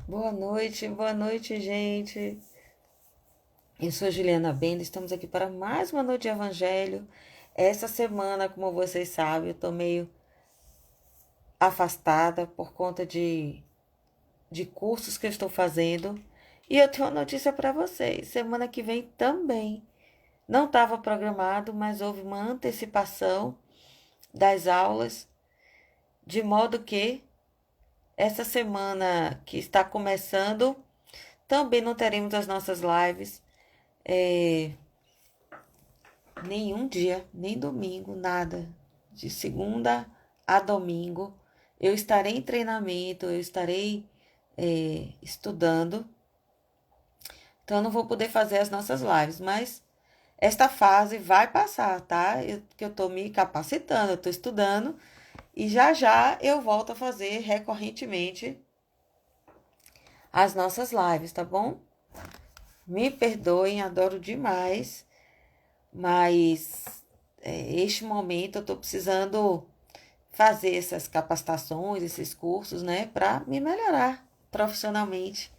Boa noite, gente. Eu sou Juliana Benda, estamos aqui para mais uma noite de Evangelho. Essa semana, como vocês sabem, eu estou meio afastada por conta de cursos que eu estou fazendo. E eu tenho uma notícia para vocês. Semana que vem também. Não estava programado, mas houve uma antecipação das aulas, de modo que essa semana que está começando, também não teremos as nossas lives. É, Nenhum dia, nem domingo, nada. De segunda a domingo, eu estarei em treinamento, eu estarei estudando. Então, eu não vou poder fazer as nossas lives, mas esta fase vai passar, tá? Porque eu tô me capacitando, eu tô estudando e já já eu volto a fazer recorrentemente as nossas lives, tá bom? Me perdoem, adoro demais, mas este momento eu tô precisando fazer essas capacitações, esses cursos, né, para me melhorar profissionalmente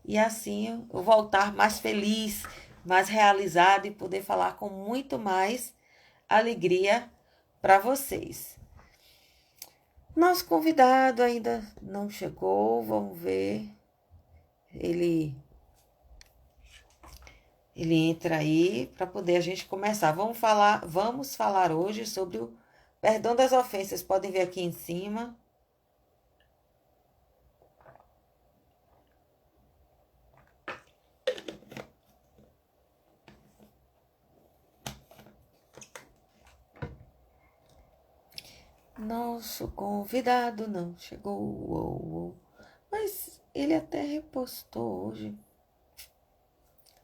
e assim eu voltar mais feliz, mais realizada e poder falar com muito mais alegria para vocês. Nosso convidado ainda não chegou, vamos ver. Ele ele entra aí para poder a gente começar. Vamos falar hoje sobre o perdão das ofensas. Podem ver aqui em cima. Nosso convidado não chegou, mas ele até repostou hoje.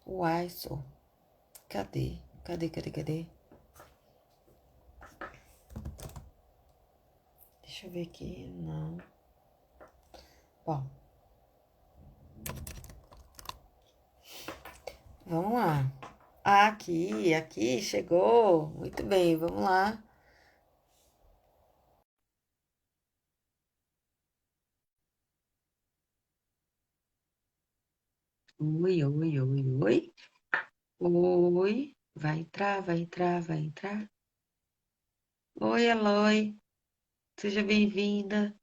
Uai, só. Cadê? Cadê? Deixa eu ver aqui. Não. Bom, vamos lá. Aqui, chegou. Muito bem, vamos lá. Oi. Oi. Vai entrar. Oi, Eloy. Seja bem-vinda.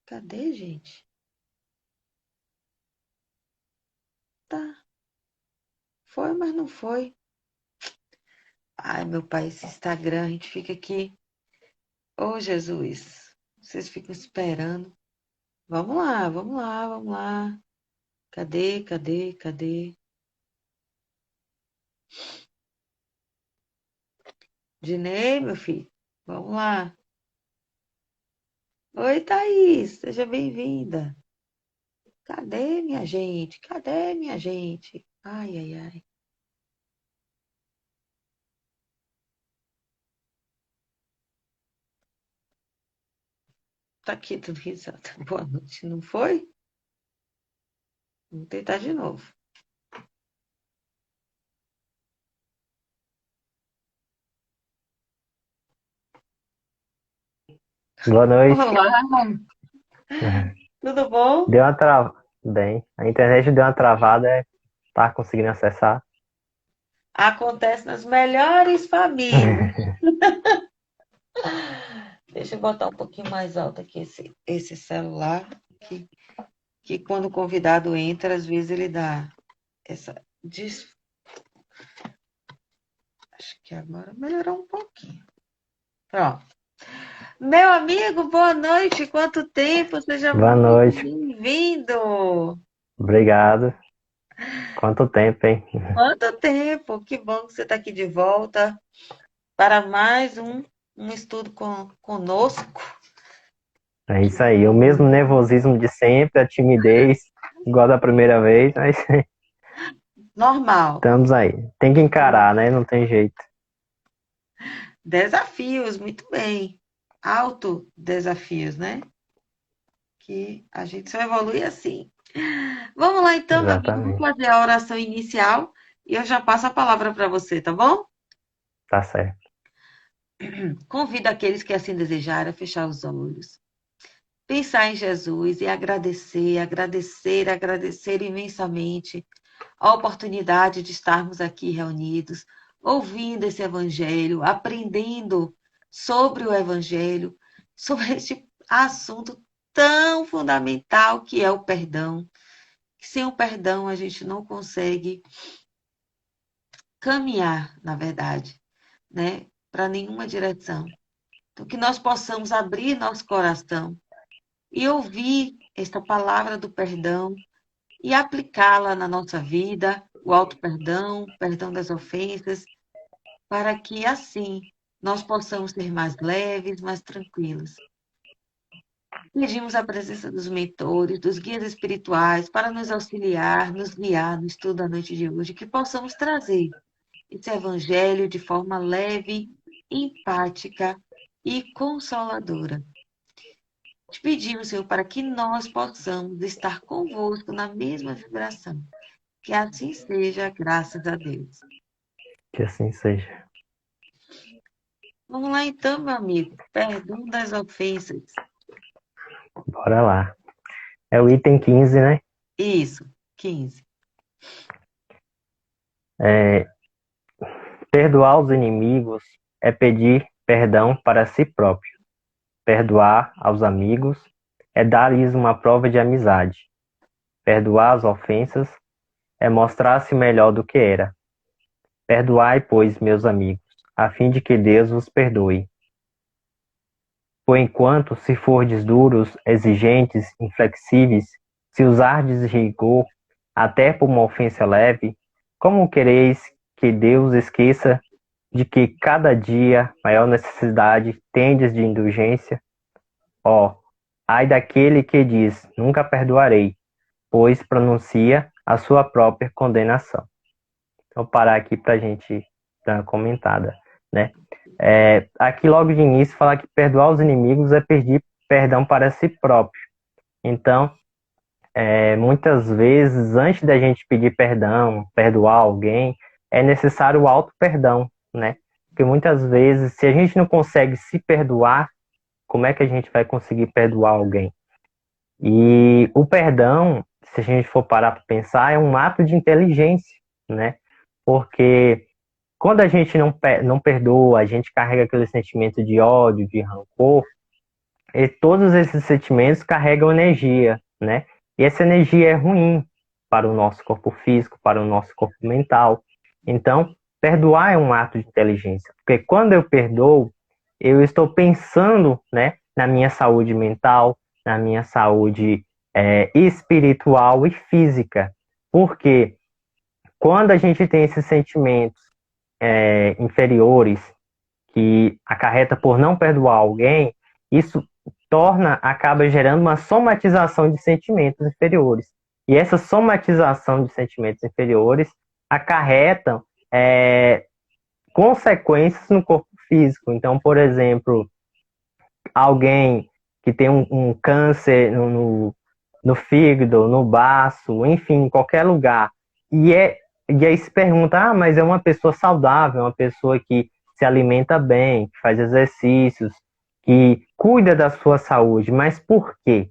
Cadê, gente? Tá. Foi, mas não foi. Ai, meu pai, esse Instagram, a gente fica aqui. Ô, Jesus, vocês ficam esperando. Vamos lá. Cadê? Dinei, meu filho. Vamos lá. Oi, Thaís, seja bem-vinda. Cadê minha gente? Cadê minha gente? Ai. Tá aqui tudo risado. Boa noite, não foi? Vamos tentar de novo. Boa noite. Olá, tudo bom? Deu uma travada. Bem, a internet deu uma travada, tá conseguindo acessar. Acontece nas melhores famílias. Deixa eu botar um pouquinho mais alto aqui esse celular, que, que quando o convidado entra, às vezes ele dá essa. Acho que agora melhorou um pouquinho. Pronto. Meu amigo, boa noite. Quanto tempo? Seja Boa muito noite. bem-vindo. Obrigado. Quanto tempo, hein? Quanto tempo? Que bom que você está aqui de volta para mais um estudo conosco. É isso aí. O mesmo nervosismo de sempre, a timidez, igual da primeira vez, mas Normal. estamos aí. Tem que encarar, né? Não tem jeito. Desafios, muito bem. Alto desafios, né? Que a gente só evolui assim. Vamos lá então, meu amigo, vamos Exatamente. fazer a oração inicial e eu já passo a palavra para você, tá bom? Tá certo. Convido aqueles que assim desejarem a fechar os olhos. pensar em Jesus e agradecer, agradecer, agradecer imensamente a oportunidade de estarmos aqui reunidos, ouvindo esse Evangelho, aprendendo sobre o Evangelho, sobre este assunto tão fundamental que é o perdão. Sem o perdão, a gente não consegue caminhar, na verdade, né, para nenhuma direção. Então, que nós possamos abrir nosso coração e ouvir esta palavra do perdão e aplicá-la na nossa vida, o auto-perdão, perdão das ofensas, para que assim nós possamos ser mais leves, mais tranquilos. Pedimos a presença dos mentores, dos guias espirituais, para nos auxiliar, nos guiar no estudo da noite de hoje, que possamos trazer esse evangelho de forma leve, empática e consoladora. Te pedimos, Senhor, para que nós possamos estar convosco na mesma vibração. Que assim seja, graças a Deus. Que assim seja. Vamos lá então, meu amigo. Perdão das ofensas. Bora lá. É o item 15, né? Isso, 15. Perdoar os inimigos é pedir perdão para si próprio. Perdoar aos amigos é dar-lhes uma prova de amizade. Perdoar as ofensas é mostrar-se melhor do que era. Perdoai, pois, meus amigos, a fim de que Deus vos perdoe. Por enquanto, se fordes duros, exigentes, inflexíveis, se usardes rigor, até por uma ofensa leve, como quereis que Deus esqueça de que cada dia maior necessidade tendes de indulgência? Ó, ai daquele que diz, nunca perdoarei, pois pronuncia a sua própria condenação. Vou parar aqui para a gente dar uma comentada, né? Aqui logo de início falar que perdoar os inimigos é pedir perdão para si próprio. Então, muitas vezes, antes da gente pedir perdão, perdoar alguém, é necessário o auto-perdão, né? Porque muitas vezes, se a gente não consegue se perdoar, como é que a gente vai conseguir perdoar alguém? E o perdão, se a gente for parar para pensar, é um ato de inteligência, né? Porque quando a gente não perdoa, a gente carrega aquele sentimento de ódio, de rancor, e todos esses sentimentos carregam energia, né? E essa energia é ruim para o nosso corpo físico, para o nosso corpo mental. Então, perdoar é um ato de inteligência, porque quando eu perdoo, eu estou pensando, né, na minha saúde mental, na minha saúde espiritual e física. Porque quando a gente tem esses sentimentos inferiores que acarreta por não perdoar alguém, isso acaba gerando uma somatização de sentimentos inferiores. E essa somatização de sentimentos inferiores acarretam consequências no corpo físico. Então, por exemplo, alguém que tem um câncer no fígado, no baço, enfim, em qualquer lugar, e aí se pergunta, mas é uma pessoa saudável, uma pessoa que se alimenta bem, que faz exercícios, que cuida da sua saúde, mas por quê?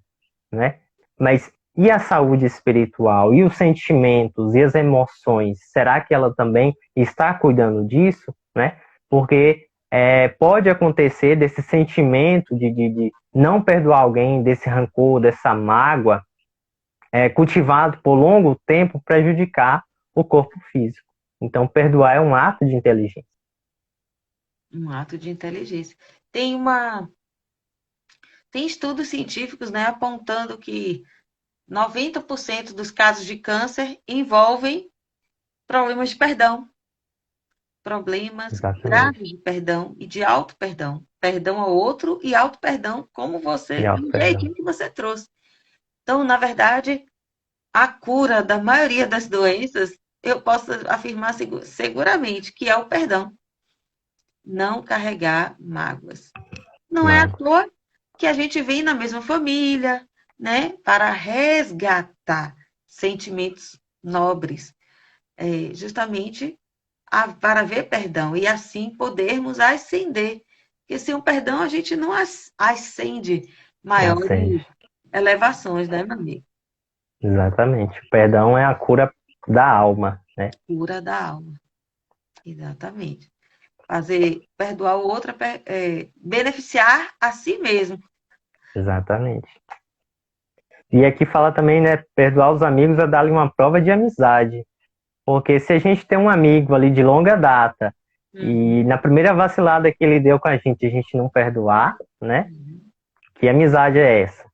Né? Mas e a saúde espiritual? E os sentimentos? E as emoções? Será que ela também está cuidando disso? Né? Porque pode acontecer desse sentimento de não perdoar alguém, desse rancor, dessa mágoa, cultivado por longo tempo, prejudicar o corpo físico. Então, perdoar é um ato de inteligência. Um ato de inteligência. Tem estudos científicos, né, apontando que 90% dos casos de câncer envolvem problemas de perdão. Problemas Exatamente. graves de perdão e de auto-perdão. Perdão ao outro e auto-perdão, como você, E do perdão. jeitinho que você trouxe. Então, na verdade, a cura da maioria das doenças, eu posso afirmar seguramente que é o perdão. Não carregar mágoas. Não é à Mágoa. toa que a gente vem na mesma família, né, para resgatar sentimentos nobres, justamente para ver perdão e assim podermos ascender. Porque sem o perdão a gente não ascende, maiores Ascende. elevações, né, meu amigo? Exatamente. O perdão é a cura da alma, né? Cura da alma. Exatamente. Fazer, perdoar o outro beneficiar a si mesmo. Exatamente. E aqui fala também, né? Perdoar os amigos é dar-lhe uma prova de amizade. Porque se a gente tem um amigo ali de longa data e Uhum, na primeira vacilada que ele deu com a gente não perdoar, né? uhum. Que amizade é essa,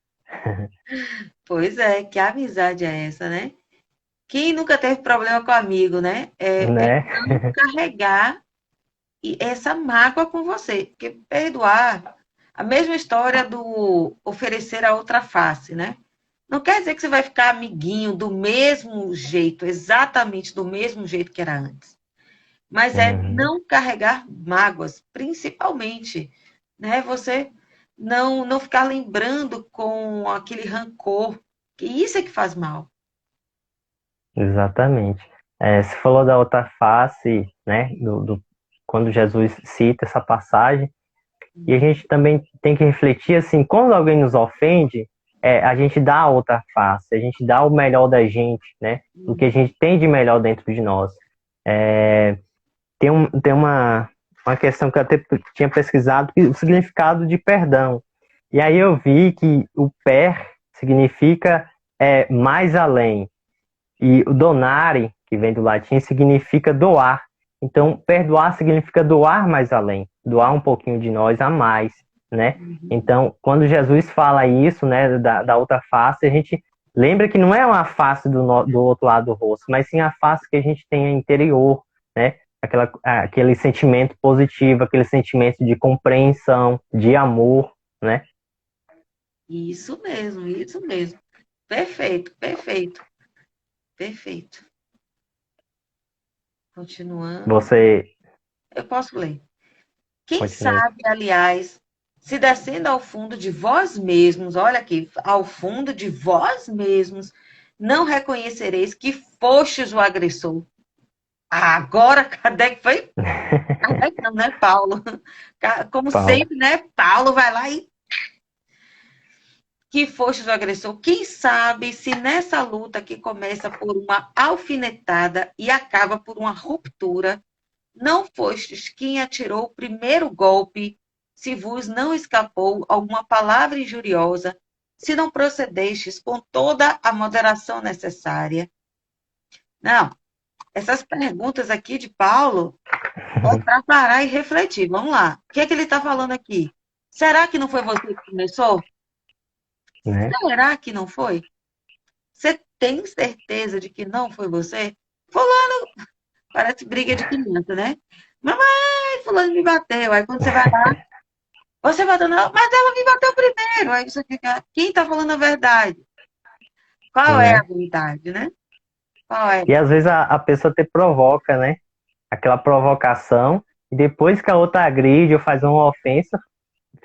Pois é, que amizade é essa, né? Quem nunca teve problema com amigo, né? É né? não carregar essa mágoa com você. Porque perdoar, a mesma história do oferecer a outra face, né? Não quer dizer que você vai ficar amiguinho do mesmo jeito, exatamente do mesmo jeito que era antes. Mas é Uhum, não carregar mágoas, principalmente, né? Você não ficar lembrando com aquele rancor, que isso é que faz mal. exatamente. Você falou da outra face, né? Quando Jesus cita essa passagem. E a gente também tem que refletir assim, quando alguém nos ofende, a gente dá a outra face, a gente dá o melhor da gente, né? O que a gente tem de melhor dentro de nós. É, tem uma questão que eu até tinha pesquisado, o significado de perdão. E aí eu vi que o per significa mais além. E o donare, que vem do latim, significa doar. Então, perdoar significa doar mais além, doar um pouquinho de nós a mais, né? Então, quando Jesus fala isso, né, da outra face, a gente lembra que não é uma face do outro lado do rosto, mas sim a face que a gente tem interior, né? Aquele sentimento positivo, aquele sentimento de compreensão, de amor, né? Isso mesmo, isso mesmo. Perfeito, perfeito, perfeito. Continuando, Você eu posso ler. Quem continue. sabe, aliás, se descendo ao fundo de vós mesmos, olha aqui, ao fundo de vós mesmos, não reconhecereis que fostes o agressor. Agora, Kardec foi. Kardec não, né? Paulo. Como Paulo. sempre, né? Paulo vai lá e que fostes o agressor. Quem sabe se nessa luta que começa por uma alfinetada e acaba por uma ruptura, não fostes quem atirou o primeiro golpe, se vos não escapou alguma palavra injuriosa, se não procedestes com toda a moderação necessária. Não, essas perguntas aqui de Paulo é para parar e refletir. Vamos lá. O que é que ele está falando aqui? Será que não foi você que começou? Né? Será que não foi? Você tem certeza de que não foi você? Fulano, parece briga de criança, né? Mamãe, fulano me bateu. Aí quando você vai lá, você bateu nela, mas ela me bateu primeiro. Aí você fica, quem está falando a verdade? Qual é a Né? verdade, né? Qual é? E às vezes a pessoa te provoca, né? Aquela provocação, e depois que a outra agride ou faz uma ofensa,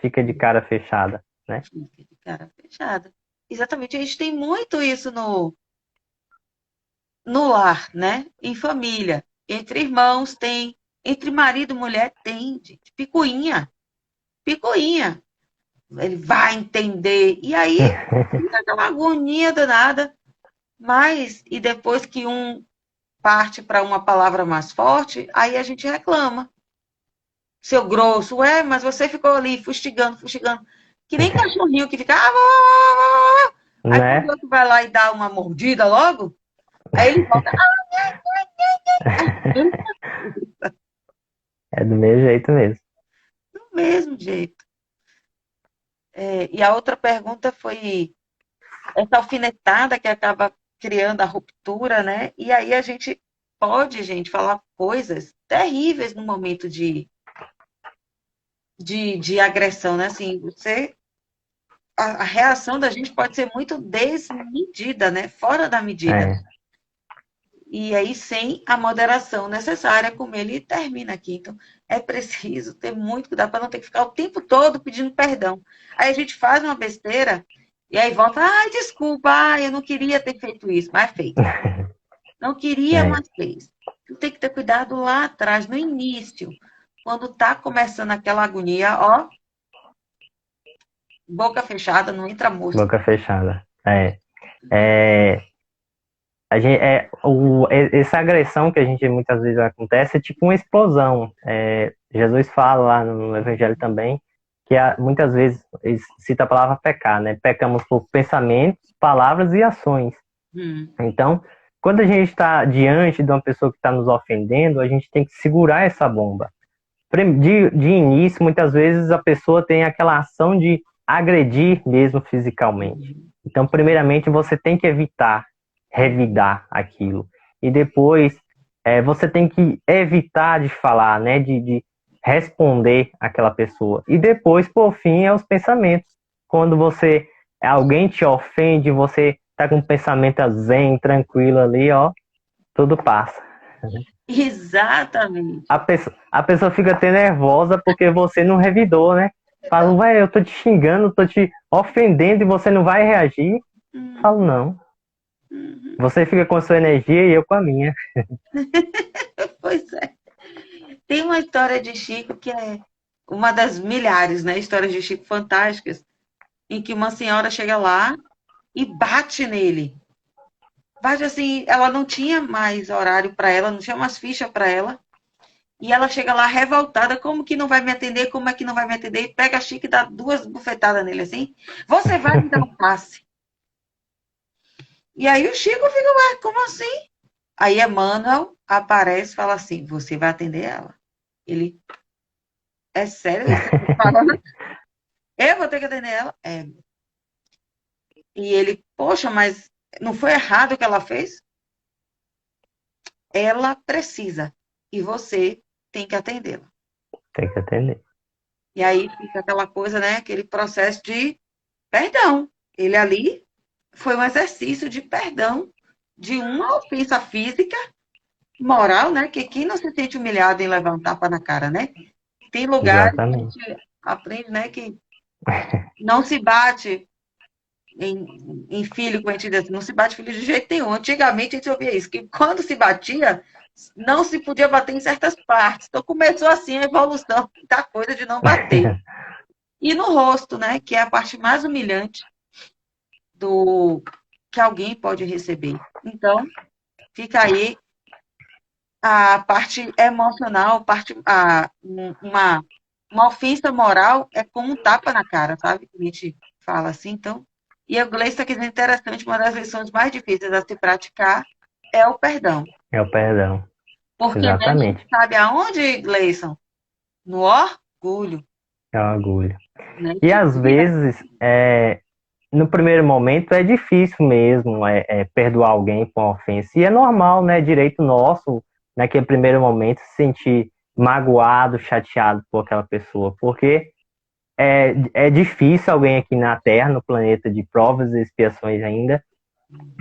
fica de cara fechada, né? Fica de cara fechada. Exatamente, a gente tem muito isso no lar, né? Em família. Entre irmãos tem, entre marido e mulher tem, gente. Picuinha, picuinha. Ele vai entender. E aí fica aquela agonia danada. Mas, e depois que um parte para uma palavra mais forte, aí a gente reclama. Seu grosso, mas você ficou ali fustigando, fustigando. Que nem cachorrinho que fica. Aí quando o Né? outro vai lá e dá uma mordida logo, aí ele volta. É do mesmo jeito mesmo. Do mesmo jeito. E a outra pergunta foi essa alfinetada que acaba criando a ruptura, né? E aí a gente pode, gente, falar coisas terríveis no momento de agressão, né? Assim, a reação da gente pode ser muito desmedida, né? Fora da medida. É, E aí, sem a moderação necessária, como ele termina aqui. Então, é preciso ter muito cuidado para não ter que ficar o tempo todo pedindo perdão. Aí a gente faz uma besteira e aí volta, ai, desculpa, ai, eu não queria ter feito isso, mas fez. Não queria, é, mas fez. Tu tem que ter cuidado lá atrás, no início, quando tá começando aquela agonia, ó, Boca fechada, não entra mosca. Boca fechada. É, essa agressão que a gente muitas vezes acontece é tipo uma explosão. Jesus fala lá no Evangelho também que muitas vezes ele cita a palavra pecar, né? Pecamos por pensamentos, palavras e ações. Hum, Então, quando a gente está diante de uma pessoa que está nos ofendendo, a gente tem que segurar essa bomba. De início, muitas vezes a pessoa tem aquela ação de agredir mesmo fisicamente. Então, primeiramente, você tem que evitar revidar aquilo. E depois, você tem que evitar de falar, né, de responder aquela pessoa. E depois, por fim, é os pensamentos. Quando alguém te ofende, você tá com um pensamento zen, tranquilo ali, ó, tudo passa. exatamente. A pessoa fica até nervosa porque você não revidou, né? Fala, ué, eu tô te xingando, tô te ofendendo e você não vai reagir. Falo, Uhum, não. uhum. Você fica com a sua energia e eu com a minha. Pois é. Tem uma história de Chico que é uma das milhares, né? Histórias de Chico fantásticas, em que uma senhora chega lá e bate nele. Bate assim, ela não tinha mais horário para ela, não tinha mais ficha para ela. E ela chega lá revoltada, como que não vai me atender? Como é que não vai me atender? E pega a Chico e dá duas bufetadas nele assim. Você vai me dar um passe. E aí o Chico fica, ué, como assim? Aí Emmanuel aparece e fala assim: você vai atender ela. Ele, é sério isso que você tá falando? Eu vou ter que atender ela? É. E ele, poxa, mas não foi errado o que ela fez? Ela precisa. E você tem que atendê-la. Tem que atender. E aí fica aquela coisa, né? Aquele processo de perdão. Ele ali foi um exercício de perdão de uma ofensa física, moral, né? Que quem não se sente humilhado em levar um tapa na cara, né? Tem lugares que a Exatamente. gente aprende, né? Que não se bate em filho, como a gente diz assim, não se bate filho de jeito nenhum. Antigamente a gente ouvia isso, que quando se batia, não se podia bater em certas partes. Então começou assim a evolução da coisa de não bater. E no rosto, né? Que é a parte mais humilhante do que alguém pode receber. Então, fica aí a parte emocional, uma ofensa moral é como um tapa na cara, sabe? A gente fala assim, então. E a Gleice está dizendo interessante, uma das lições mais difíceis a se praticar é o perdão. É o perdão. Porque mexe, Exatamente. sabe aonde, Gleison? No orgulho, É um orgulho. né? E Que às tira. vezes, no primeiro momento, é difícil mesmo perdoar alguém por uma ofensa. E é normal, né? Direito nosso, naquele primeiro momento, se sentir magoado, chateado por aquela pessoa. Porque é difícil alguém aqui na Terra, no planeta de provas e expiações ainda,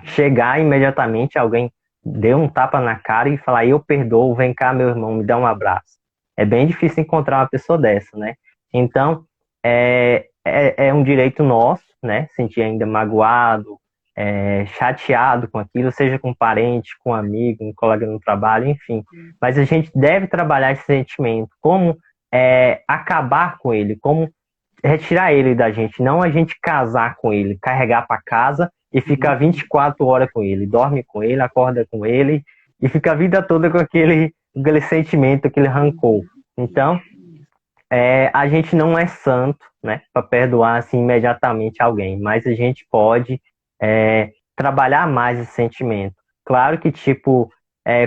chegar imediatamente, alguém dê um tapa na cara e falar, eu perdoo, vem cá, meu irmão, me dá um abraço. É bem difícil encontrar uma pessoa dessa, né? Então, é um direito nosso, né? Sentir ainda magoado, chateado com aquilo, seja com um parente, com um amigo, um colega no trabalho, enfim. Mas a gente deve trabalhar esse sentimento, como acabar com ele, como retirar ele da gente, não a gente casar com ele, carregar para casa e ficar 24 horas com ele, dorme com ele, acorda com ele e fica a vida toda com aquele sentimento, aquele rancor. Então, a gente não é santo, né, para perdoar assim imediatamente alguém, mas a gente pode trabalhar mais esse sentimento. Claro que, tipo,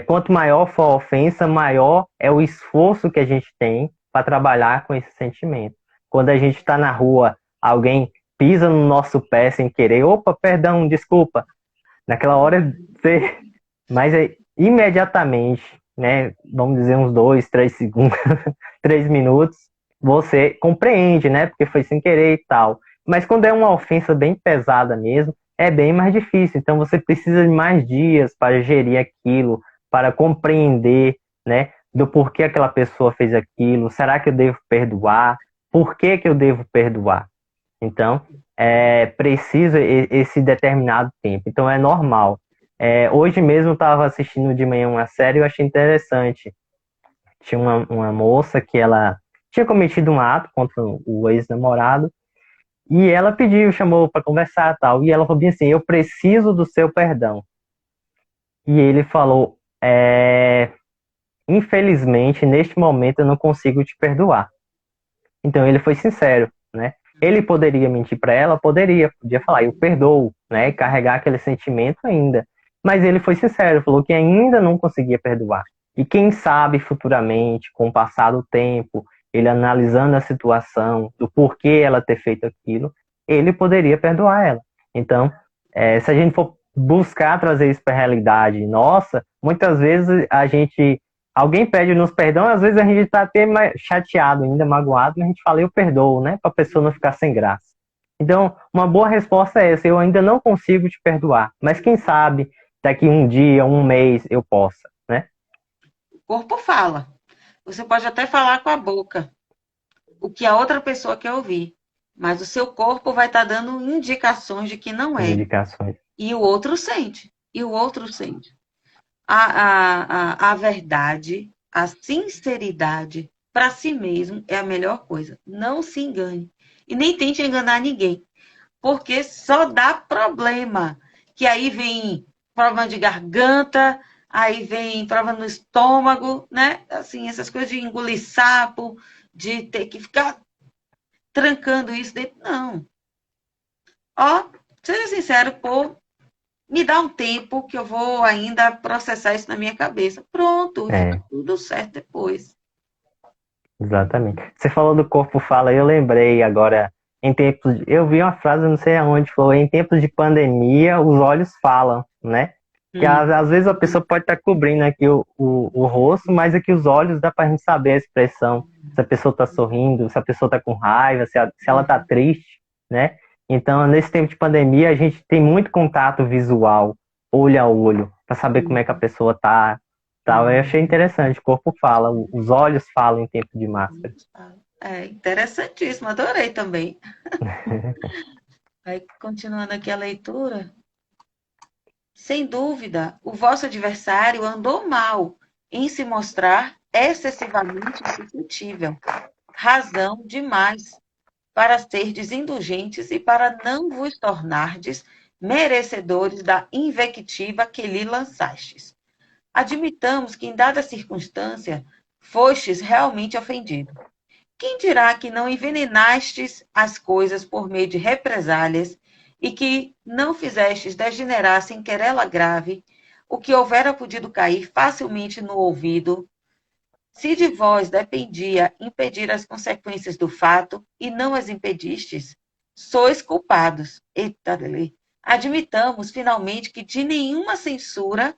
quanto maior for a ofensa, maior é o esforço que a gente tem para trabalhar com esse sentimento. Quando a gente está na rua, alguém pisa no nosso pé sem querer, opa, perdão, desculpa. Naquela hora, você... mas imediatamente, né, vamos dizer uns 2, 3 segundos, 3 minutos, você compreende, né, porque foi sem querer e tal. Mas quando é uma ofensa bem pesada mesmo, é bem mais difícil. Então você precisa de mais dias para gerir aquilo, para compreender, né, do porquê aquela pessoa fez aquilo. Será que eu devo perdoar? Por que que eu devo perdoar? Então, precisa esse determinado tempo. Então, é normal. Hoje mesmo eu estava assistindo de manhã uma série e eu achei interessante. Tinha uma moça que ela tinha cometido um ato contra o ex-namorado E ela pediu, chamou para conversar e tal. E ela falou bem assim: eu preciso do seu perdão. E ele falou: infelizmente, neste momento eu não consigo te perdoar. Então ele foi sincero, né? Ele poderia mentir para ela, podia falar, eu perdoo, né? Carregar aquele sentimento ainda. Mas ele foi sincero, falou que ainda não conseguia perdoar. E quem sabe futuramente, com o passar do tempo, ele analisando a situação, do porquê ela ter feito aquilo, ele poderia perdoar ela. Então, se a gente for buscar trazer isso para a realidade nossa, muitas vezes alguém pede-nos perdão, às vezes a gente está até chateado ainda, magoado, mas a gente fala, eu perdoo, né? Para a pessoa não ficar sem graça. Então, uma boa resposta é essa, eu ainda não consigo te perdoar, mas quem sabe daqui um dia, um mês, eu possa, né? O corpo fala. Você pode até falar com a boca o que a outra pessoa quer ouvir, mas o seu corpo vai estar dando indicações de que não é. Indicações. E o outro sente. E o outro sente. A verdade, a sinceridade para si mesmo é a melhor coisa. Não se engane. E nem tente enganar ninguém. Porque só dá problema. Que aí vem problema de garganta, aí vem problema no estômago, né? Assim, essas coisas de engolir sapo, de ter que ficar trancando isso dentro. Não. Ó, seja sincero, pô, me dá um tempo que eu vou ainda processar isso na minha cabeça. Pronto, fica tudo certo depois. Exatamente. Você falou do corpo fala, eu lembrei agora, eu vi uma frase, não sei aonde foi, em tempos de pandemia, os olhos falam, né? Que às vezes a pessoa pode estar cobrindo aqui o rosto, mas aqui os olhos dá pra gente saber a expressão, se a pessoa tá sorrindo, se a pessoa tá com raiva, se ela tá triste, né? Então, nesse tempo de pandemia, a gente tem muito contato visual, olho a olho, para saber como é que a pessoa tá, tal. Eu achei interessante, o corpo fala, os olhos falam em tempo de máscara. É interessantíssimo, adorei também. Aí, continuando aqui a leitura. Sem dúvida, o vosso adversário andou mal em se mostrar excessivamente suscetível. Razão demais para serdes indulgentes e para não vos tornardes merecedores da invectiva que lhe lançastes. Admitamos que, em dada circunstância, fostes realmente ofendido. Quem dirá que não envenenastes as coisas por meio de represálias e que não fizestes degenerar sem querela grave o que houvera podido cair facilmente no ouvido, se de vós dependia impedir as consequências do fato e não as impedistes, sois culpados. Eita, dele. Admitamos, finalmente, que de nenhuma censura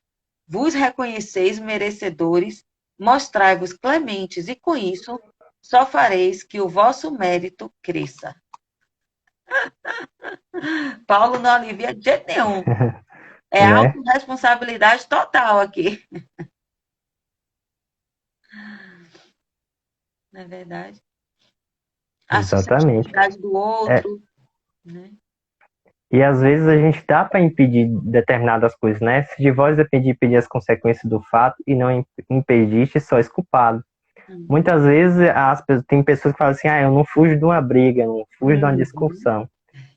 vos reconheceis merecedores, mostrai-vos clementes, e com isso só fareis que o vosso mérito cresça. Paulo não alivia de jeito nenhum. É Né? autorresponsabilidade total aqui. Não é verdade? A Exatamente. suscetibilidade do É, outro, né? e às vezes a gente dá para impedir determinadas coisas, né? Se de vós depender impedir as consequências do fato e não impediste, sois culpado. Muitas vezes tem pessoas que falam assim, eu não fujo de uma briga, não fujo de uma discussão.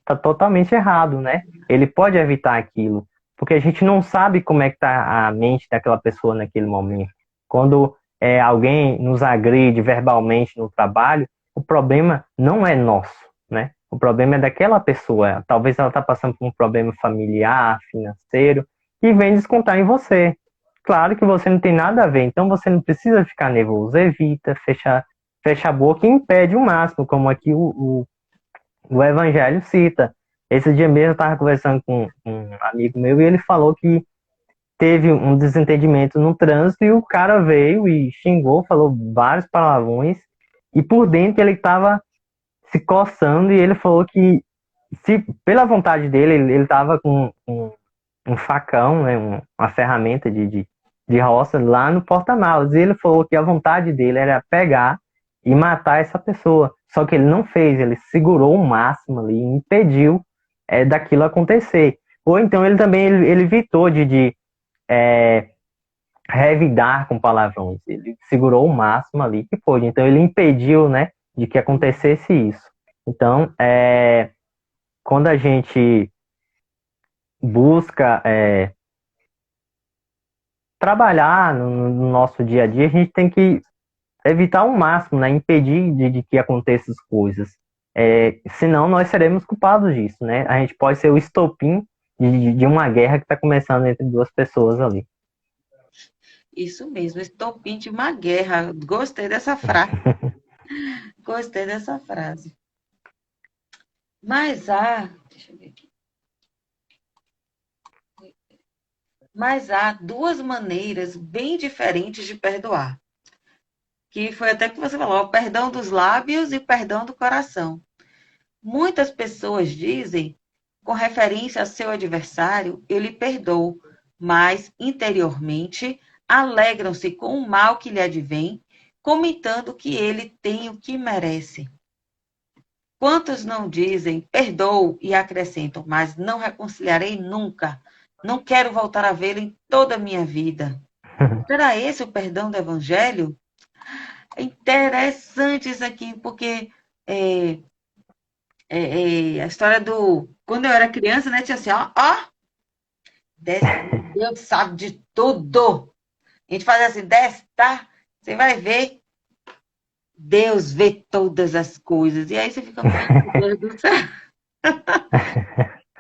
Tá totalmente errado, né? Ele pode evitar aquilo, porque a gente não sabe como é que tá a mente daquela pessoa naquele momento. Quando alguém nos agride verbalmente no trabalho, o problema não é nosso, né? O problema é daquela pessoa. Talvez ela está passando por um problema familiar, financeiro, e vem descontar em você. Claro que você não tem nada a ver, então você não precisa ficar nervoso. Evita, fecha a boca e impede o máximo, como aqui o Evangelho cita. Esse dia mesmo eu estava conversando com um amigo meu e ele falou que teve um desentendimento no trânsito e o cara veio e xingou, falou vários palavrões e por dentro ele estava se coçando e ele falou que se pela vontade dele ele estava com um facão, né, uma ferramenta de roça lá no porta-malas e ele falou que a vontade dele era pegar e matar essa pessoa. Só que ele não fez, ele segurou o máximo ali e impediu daquilo acontecer. Ou então ele também ele evitou de revidar com palavrões. Ele segurou o máximo ali que pôde. Então ele impediu, né, de que acontecesse isso. Então, quando a gente busca trabalhar no nosso dia a dia, a gente tem que evitar ao máximo, né? Impedir de que aconteçam as coisas. Senão nós seremos culpados disso, né? A gente pode ser o estopim de uma guerra que está começando entre duas pessoas ali. Isso mesmo, estopim de uma guerra. Gostei dessa frase. Gostei dessa frase. Mas deixa eu ver aqui. Mas há duas maneiras bem diferentes de perdoar. Que foi até que você falou, o perdão dos lábios e o perdão do coração. Muitas pessoas dizem, com referência a seu adversário, eu lhe perdoo, mas interiormente alegram-se com o mal que lhe advém, comentando que ele tem o que merece. Quantos não dizem, perdoo e acrescentam, mas não reconciliarei nunca, não quero voltar a vê-lo em toda a minha vida. Será esse o perdão do Evangelho? É interessante isso aqui, porque a história do. Quando eu era criança, né? Tinha assim, ó, Deus sabe de tudo. A gente fazia assim, desce, tá? Você vai ver, Deus vê todas as coisas. E aí você fica, meu Deus do céu,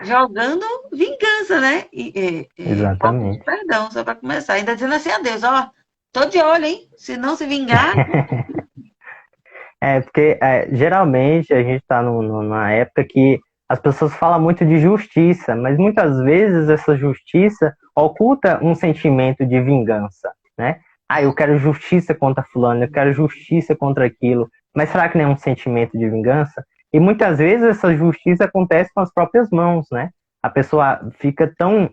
jogando vingança, né? Falta de Exatamente. perdão, só para começar. Ainda dizendo assim a Deus, ó, tô de olho, hein? Se não se vingar. Porque geralmente a gente está numa época que as pessoas falam muito de justiça, mas muitas vezes essa justiça oculta um sentimento de vingança, né? Ah, eu quero justiça contra fulano, eu quero justiça contra aquilo, mas será que não é um sentimento de vingança? E muitas vezes essa justiça acontece com as próprias mãos, né? A pessoa fica tão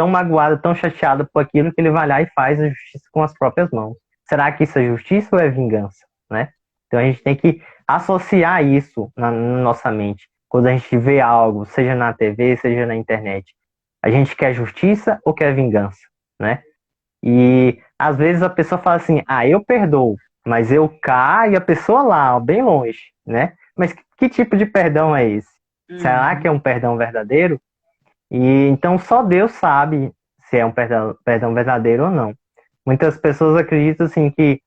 magoada, tão chateada por aquilo que ele vai lá e faz a justiça com as próprias mãos. Será que isso é justiça ou é vingança, né? Então a gente tem que associar isso na nossa mente. Quando a gente vê algo, seja na TV, seja na internet, a gente quer justiça ou quer vingança, né? E às vezes a pessoa fala assim, eu perdoo, mas eu cá e a pessoa lá, ó, bem longe, né? Mas que tipo de perdão é esse? Será que é um perdão verdadeiro? E então só Deus sabe se é um perdão verdadeiro ou não. Muitas pessoas acreditam assim que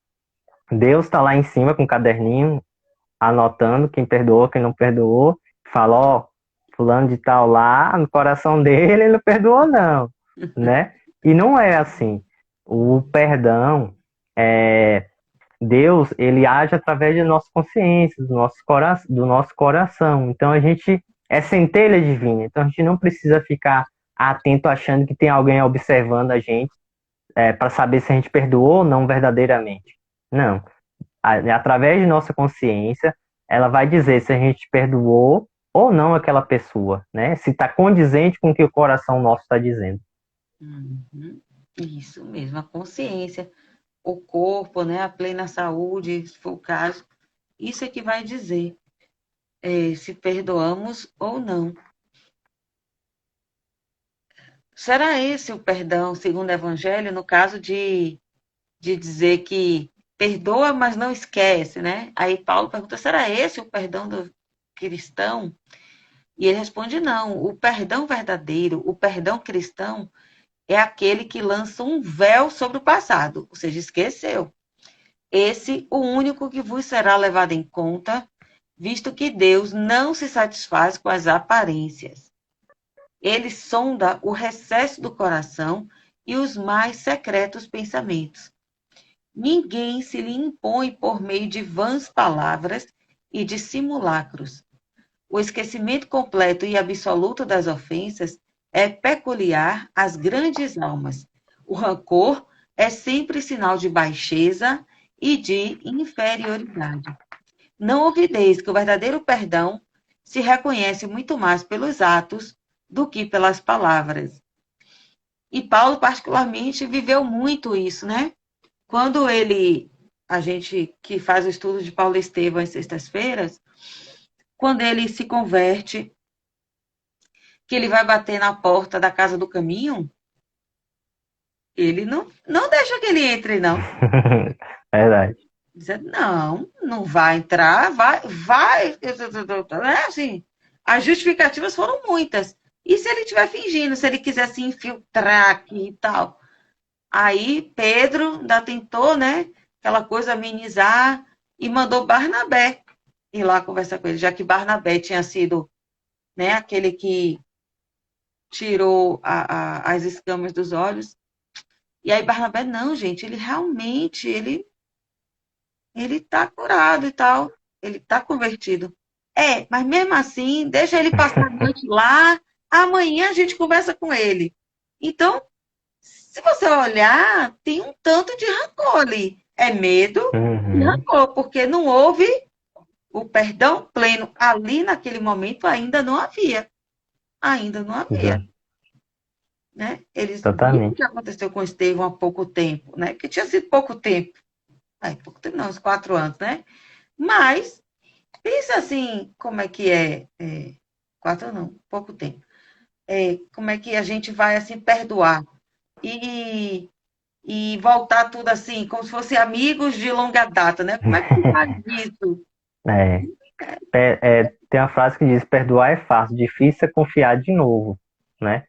Deus está lá em cima com um caderninho, anotando quem perdoou, quem não perdoou, fala, ó, fulano de tal lá, no coração dele, ele não perdoou não, né? E não é assim. O perdão, Deus, ele age através de nossa consciência, do nosso coração. Então a gente é centelha divina, então a gente não precisa ficar atento achando que tem alguém observando a gente para saber se a gente perdoou ou não verdadeiramente. Não. Através de nossa consciência, ela vai dizer se a gente perdoou ou não aquela pessoa, né? Se está condizente com o que o coração nosso está dizendo. Uhum. Isso mesmo, a consciência, o corpo, né, a plena saúde, se for o caso, isso é que vai dizer se perdoamos ou não. Será esse o perdão, segundo o Evangelho, no caso de dizer que perdoa, mas não esquece, né? Aí Paulo pergunta, será esse o perdão do cristão? E ele responde, não, o perdão verdadeiro, o perdão cristão, é aquele que lança um véu sobre o passado, ou seja, esqueceu. Esse, o único que vos será levado em conta, visto que Deus não se satisfaz com as aparências. Ele sonda o recesso do coração e os mais secretos pensamentos. Ninguém se lhe impõe por meio de vãs palavras e de simulacros. O esquecimento completo e absoluto das ofensas é peculiar às grandes almas. O rancor é sempre sinal de baixeza e de inferioridade. Não olvideis que o verdadeiro perdão se reconhece muito mais pelos atos do que pelas palavras. E Paulo, particularmente, viveu muito isso, né? Quando a gente que faz o estudo de Paulo Estevão às sextas-feiras, quando ele se converte, que ele vai bater na porta da casa do caminho, ele não deixa que ele entre, não. Verdade. Diz, não vai entrar, vai, né, assim. as justificativas foram muitas. E se ele estiver fingindo, se ele quiser se infiltrar aqui e tal? Aí Pedro ainda tentou, né? Aquela coisa amenizar e mandou Barnabé ir lá conversar com ele, já que Barnabé tinha sido, né, aquele que tirou as escamas dos olhos. E aí Barnabé, não, gente, ele realmente, ele tá curado e tal, ele tá convertido. É, mas mesmo assim, deixa ele passar a noite lá, amanhã a gente conversa com ele. Então, se você olhar, tem um tanto de rancor ali. É medo e Uhum. rancor, porque não houve o perdão pleno ali naquele momento, ainda não havia. Ainda não havia, Exa- né? Eles viram o Exatamente. que aconteceu com Estevão há pouco tempo, né? Que tinha sido pouco tempo. Pouco tempo não, uns 4 anos, né? Mas, pensa assim, como é que é 4 não, pouco tempo. Como é que a gente vai, assim, perdoar e, e voltar tudo assim, como se fossem amigos de longa data, né? Como é que se faz isso? É, tem uma frase que diz: perdoar é fácil, difícil é confiar de novo, né?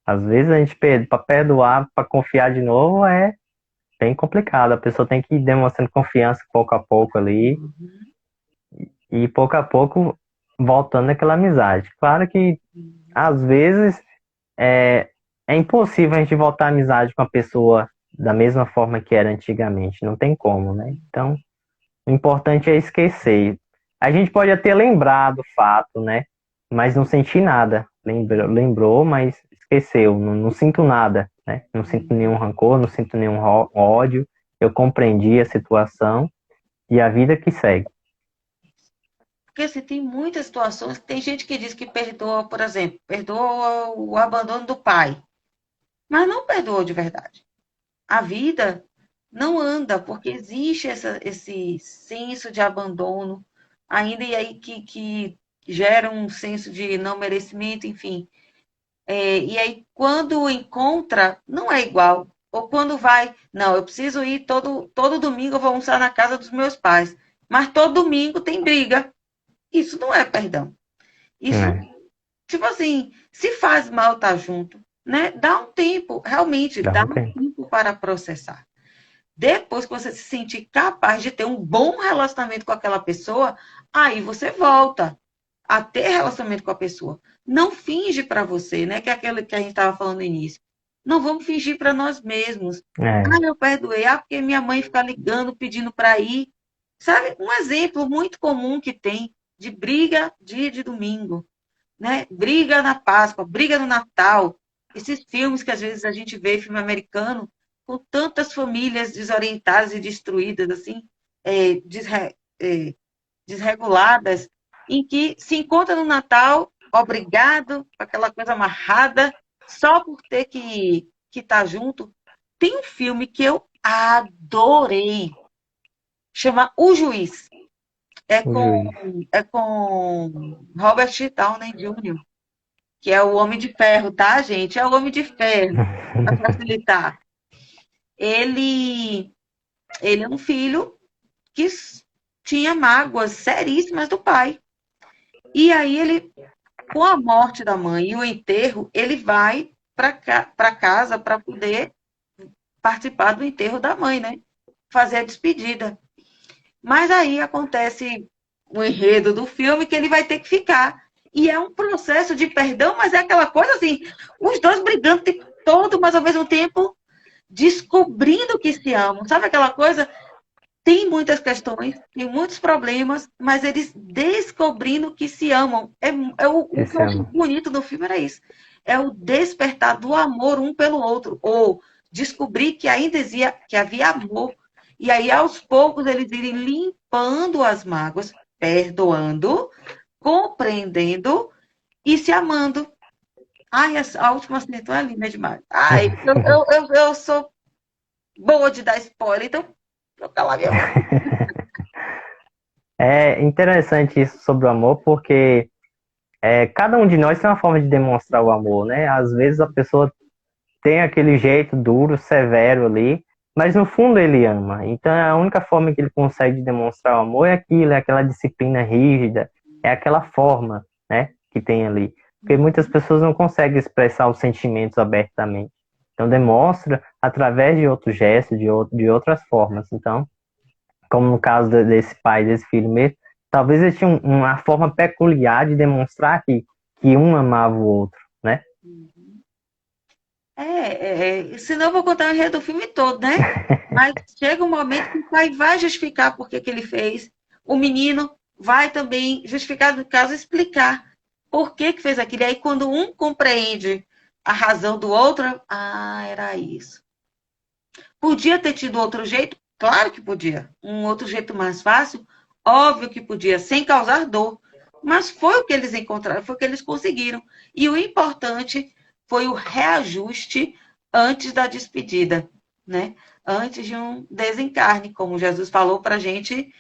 Às vezes a gente, para perdoar, para confiar de novo, é bem complicado. A pessoa tem que ir demonstrando confiança pouco a pouco ali e pouco a pouco voltando àquela amizade. Claro que às vezes é, é impossível a gente voltar à amizade com a pessoa da mesma forma que era antigamente. Não tem como, né? Então, o importante é esquecer. A gente pode até lembrar do fato, né? Mas não sentir nada. Lembrou, mas esqueceu. Não, não sinto nada, né? Não sinto nenhum rancor, não sinto nenhum ódio. Eu compreendi a situação e a vida que segue. Porque assim, tem muitas situações, tem gente que diz que perdoa, por exemplo, perdoa o abandono do pai, mas não perdoou de verdade. A vida não anda, porque existe esse senso de abandono, ainda e aí que gera um senso de não merecimento, enfim. E aí, quando encontra, não é igual. Ou quando vai, não, eu preciso ir todo domingo, eu vou almoçar na casa dos meus pais. Mas todo domingo tem briga. Isso não é perdão. Isso, É, tipo assim, se faz mal estar junto, né? Dá um tempo, realmente, dá dá um um tempo. tempo para processar. Depois que você se sentir capaz de ter um bom relacionamento com aquela pessoa, aí você volta a ter relacionamento com a pessoa. Não finge para você, né? Que é aquilo que a gente estava falando no início. Não vamos fingir para nós mesmos. Ah, É, eu perdoei. Ah, porque minha mãe fica ligando, pedindo para ir. Sabe, um exemplo muito comum que tem de briga dia de domingo, né? Briga na Páscoa, briga no Natal. Esses filmes que às vezes a gente vê, filme americano, com tantas famílias desorientadas e destruídas, assim, é, desre, é, desreguladas, em que se encontra no Natal, obrigado, com aquela coisa amarrada, só por ter que estar junto. Tem um filme que eu adorei, chama O Juiz. É o com, juiz. é com Robert Downey Jr., que é o Homem de Ferro, tá, gente? É o Homem de Ferro, para facilitar. Ele, ele é um filho que tinha mágoas seríssimas do pai. E aí ele, com a morte da mãe e o enterro, ele vai para casa para poder participar do enterro da mãe, né? Fazer a despedida. Mas aí acontece o enredo do filme que ele vai ter que ficar. E é um processo de perdão, mas é aquela coisa assim, os dois brigando o tempo todo, mas ao mesmo tempo descobrindo que se amam. Sabe aquela coisa? Tem muitas questões, tem muitos problemas, mas eles descobrindo que se amam. O que Esse eu acho ano. bonito no filme era isso. É o despertar do amor um pelo outro, ou descobrir que ainda existia, que havia amor. E aí, aos poucos, eles irem limpando as mágoas, perdoando, compreendendo e se amando. Ai, a última cena então é linda demais. Ai, eu sou boa de dar spoiler, então vou calar minha boca. É interessante isso sobre o amor, porque cada um de nós tem uma forma de demonstrar o amor, né? Às vezes a pessoa tem aquele jeito duro, severo ali, mas no fundo ele ama. Então a única forma que ele consegue demonstrar o amor é aquilo, é aquela disciplina rígida, é aquela forma, né, que tem ali. Porque muitas pessoas não conseguem expressar os sentimentos abertamente. Então, demonstra através de outros gestos, de outras formas. Então, como no caso desse pai, desse filho mesmo, talvez ele tinha uma forma peculiar de demonstrar que um amava o outro, né? Senão eu vou contar o enredo do filme todo, né? Mas chega um momento que o pai vai justificar por que ele fez, o menino vai também justificar, no caso, explicar por que fez aquilo. E aí, quando um compreende a razão do outro, era isso. Podia ter tido outro jeito? Claro que podia. Um outro jeito mais fácil? Óbvio que podia, sem causar dor. Mas foi o que eles encontraram, foi o que eles conseguiram. E o importante foi o reajuste antes da despedida, né? Antes de um desencarne, como Jesus falou para a gente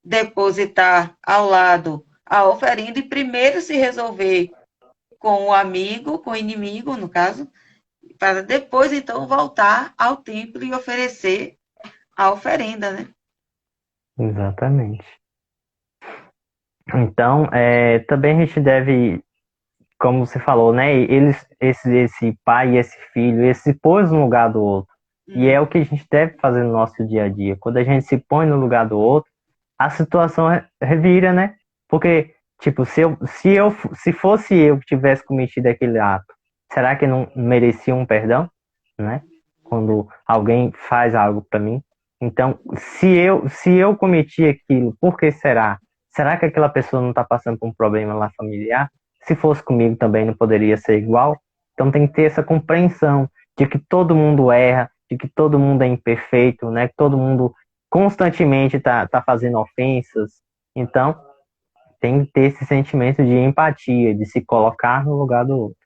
depositar ao lado a oferenda e primeiro se resolver com o amigo, com o inimigo, no caso, para depois então voltar ao templo e oferecer a oferenda, né? Exatamente. Então, também a gente deve, como você falou, né? Esse pai e esse filho, esse se pôs no lugar do outro. E é o que a gente deve fazer no nosso dia a dia. Quando a gente se põe no lugar do outro, a situação revira, né? Porque, tipo, se fosse eu que tivesse cometido aquele ato, será que eu não merecia um perdão, né? Quando alguém faz algo para mim. Então, se eu cometi aquilo, por que será? Será que aquela pessoa não está passando por um problema lá familiar? Se fosse comigo também não poderia ser igual? Então tem que ter essa compreensão de que todo mundo erra, de que todo mundo é imperfeito, né? Que todo mundo constantemente tá fazendo ofensas. Então tem que ter esse sentimento de empatia, de se colocar no lugar do outro.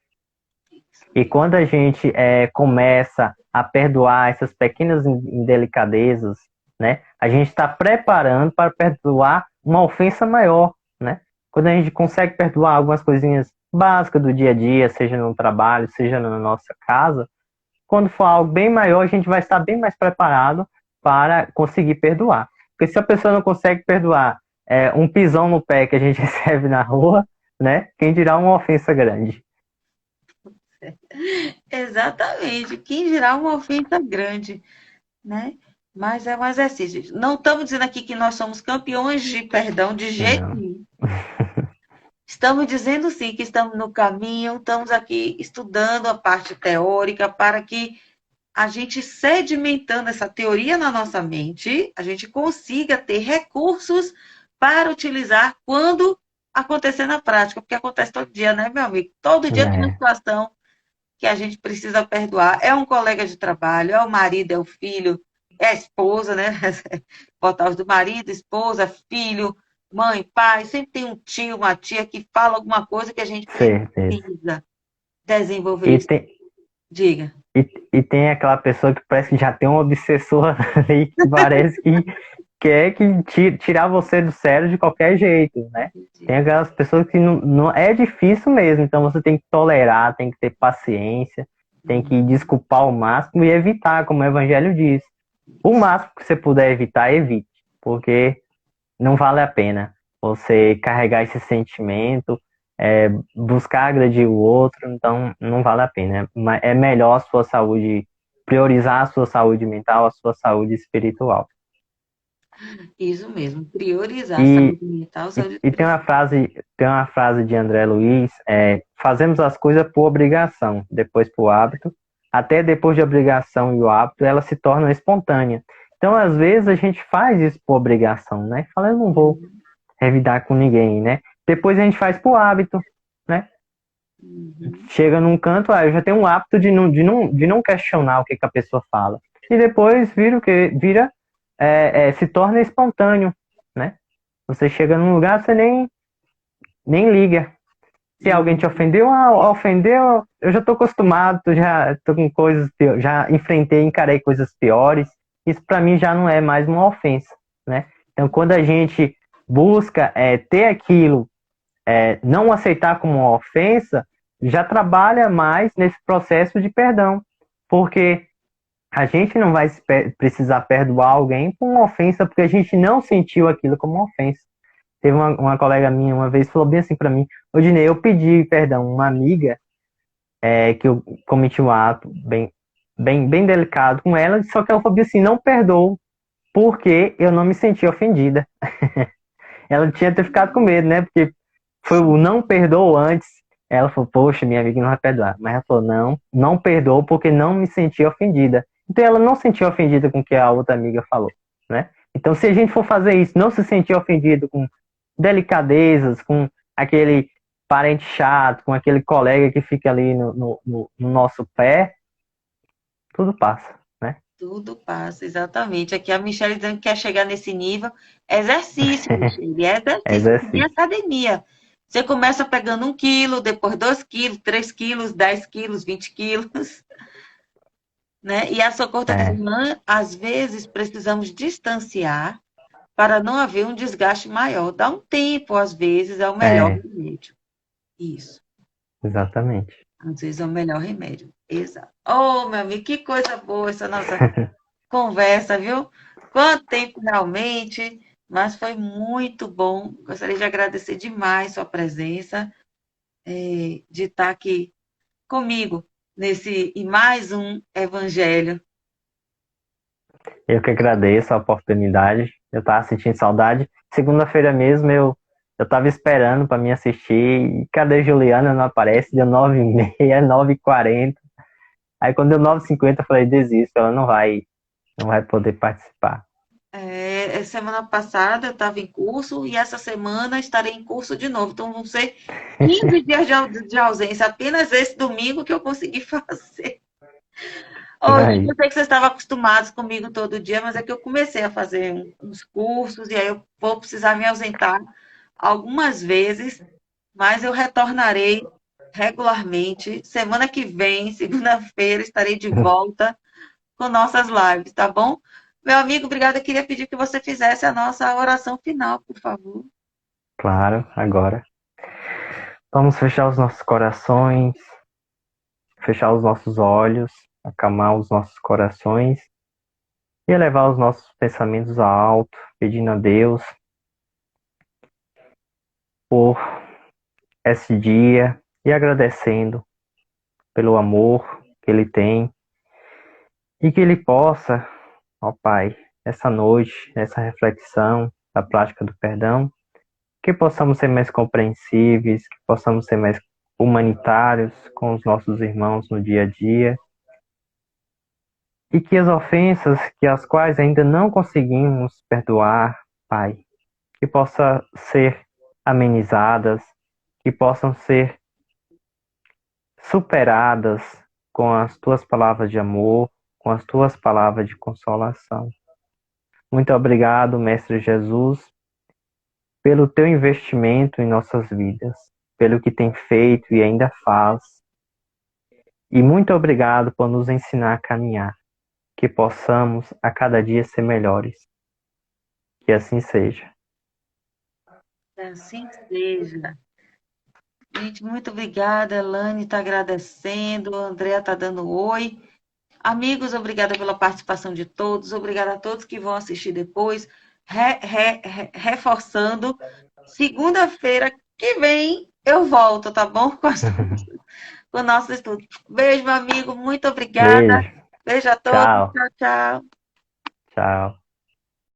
E quando a gente começa a perdoar essas pequenas indelicadezas, né? A gente está preparando para perdoar uma ofensa maior, né? Quando a gente consegue perdoar algumas coisinhas básicas do dia a dia, seja no trabalho, seja na nossa casa, quando for algo bem maior, a gente vai estar bem mais preparado para conseguir perdoar. Porque se a pessoa não consegue perdoar um pisão no pé que a gente recebe na rua, né? Quem dirá uma ofensa grande? Exatamente. Quem dirá uma ofensa grande, né? Mas é um exercício. Não estamos dizendo aqui que nós somos campeões de perdão de jeito Não. nenhum. Estamos dizendo sim que estamos no caminho, estamos aqui estudando a parte teórica para que a gente sedimentando essa teoria na nossa mente, a gente consiga ter recursos para utilizar quando acontecer na prática, porque acontece todo dia, né, meu amigo? Todo dia tem uma É, situação que a gente precisa perdoar. É um colega de trabalho, é o marido, é o filho, é a esposa, né? Botar os do marido, esposa, filho, mãe, pai. Sempre tem um tio, uma tia que fala alguma coisa que a gente certeza. precisa desenvolver E isso. tem, Diga. e tem aquela pessoa que parece que já tem um obsessor ali, que parece que quer que tirar você do sério de qualquer jeito, né? Tem aquelas pessoas que não é difícil mesmo, então você tem que tolerar, tem que ter paciência, tem que desculpar ao máximo e evitar, como o Evangelho diz. O máximo que você puder evitar, evite, porque não vale a pena você carregar esse sentimento, buscar agredir o outro, então não vale a pena. É melhor a sua saúde, priorizar a sua saúde mental, a sua saúde espiritual. Isso mesmo, priorizar a E, saúde mental, e, saúde e espiritual. tem uma frase de André Luiz, fazemos as coisas por obrigação, depois por hábito, até depois de obrigação e o hábito, ela se torna espontânea. Então, às vezes, a gente faz isso por obrigação, né? Fala, eu não vou revidar com ninguém, né? Depois a gente faz por hábito, né? Uhum. Chega num canto, eu já tenho um hábito de não questionar o que a pessoa fala. E depois vira o que? Se torna espontâneo, né? Você chega num lugar, você nem liga. Se alguém te Uhum. ofendeu, ofendeu, eu já estou acostumado, já tô com coisas, já encarei coisas piores. Isso para mim já não é mais uma ofensa, né? Então, quando a gente busca ter aquilo, não aceitar como uma ofensa, já trabalha mais nesse processo de perdão, porque a gente não vai precisar perdoar alguém por uma ofensa, porque a gente não sentiu aquilo como uma ofensa. Teve uma colega minha uma vez falou bem assim pra mim: Ô Dinei, eu pedi perdão, uma amiga, que eu cometi um ato bem delicado com ela, só que ela falou assim: não perdoo, porque eu não me senti ofendida. Ela tinha ter ficado com medo, né? Porque foi o não perdoou antes. Ela falou: poxa, minha amiga não vai perdoar. Mas ela falou: não perdoou porque não me senti ofendida. Então ela não se sentiu ofendida com o que a outra amiga falou, né? Então, se a gente for fazer isso, não se sentir ofendido com delicadezas, com aquele parente chato, com aquele colega que fica ali no nosso pé, tudo passa, né? Tudo passa, exatamente. Aqui a Michelle dizendo que quer chegar nesse nível. Exercício, Michelle, é É exercício de exercício. academia. Você começa pegando 1 quilo, depois 2 quilos, 3 quilos, 10 quilos, 20 quilos, né? E a Socorro está É, dizendo, às vezes precisamos distanciar para não haver um desgaste maior. Dá um tempo, às vezes, é o melhor é, remédio. Isso. exatamente. Às vezes é o melhor remédio. Exato. Oh, meu amigo, que coisa boa essa nossa conversa, viu? Quanto tempo realmente, mas foi muito bom. Gostaria de agradecer demais sua presença, de estar aqui comigo nesse e mais um evangelho. Eu que agradeço a oportunidade. Eu tava sentindo saudade. Segunda-feira mesmo eu tava esperando para me assistir. E cadê Juliana? Não aparece. Deu 9h30, 9h40. Aí quando deu 9h50 eu falei, desisto, ela não vai poder participar. Semana passada eu estava em curso e essa semana estarei em curso de novo. Então vão ser 15 dias de ausência, apenas esse domingo que eu consegui fazer. Hoje, Aí, eu sei que vocês estavam acostumados comigo todo dia, mas é que eu comecei a fazer uns cursos e aí eu vou precisar me ausentar algumas vezes, mas eu retornarei regularmente. Semana que vem, segunda-feira, estarei de volta com nossas lives, tá bom? Meu amigo, obrigada. Eu queria pedir que você fizesse a nossa oração final, por favor. claro, agora. Vamos fechar os nossos corações, fechar os nossos olhos, acalmar os nossos corações e elevar os nossos pensamentos ao alto, pedindo a Deus por esse dia e agradecendo pelo amor que Ele tem e que Ele possa, ó Pai, essa noite, nessa reflexão da prática do perdão, que possamos ser mais compreensíveis, que possamos ser mais humanitários com os nossos irmãos no dia a dia e que as ofensas que as quais ainda não conseguimos perdoar, Pai, que possa ser amenizadas, que possam ser superadas com as tuas palavras de amor, com as tuas palavras de consolação. Muito obrigado, Mestre Jesus, pelo teu investimento em nossas vidas, pelo que tem feito e ainda faz. E muito obrigado por nos ensinar a caminhar, que possamos a cada dia ser melhores. Que assim seja. Assim seja. Gente, muito obrigada. Elane está agradecendo. A Andrea está dando oi. Amigos, obrigada pela participação de todos. Obrigada a todos que vão assistir depois. Reforçando, segunda-feira que vem eu volto, tá bom? Com o nosso estudo. Beijo, meu amigo. Muito obrigada. Beijo. Beijo a todos. Tchau. Tchau, tchau. Tchau.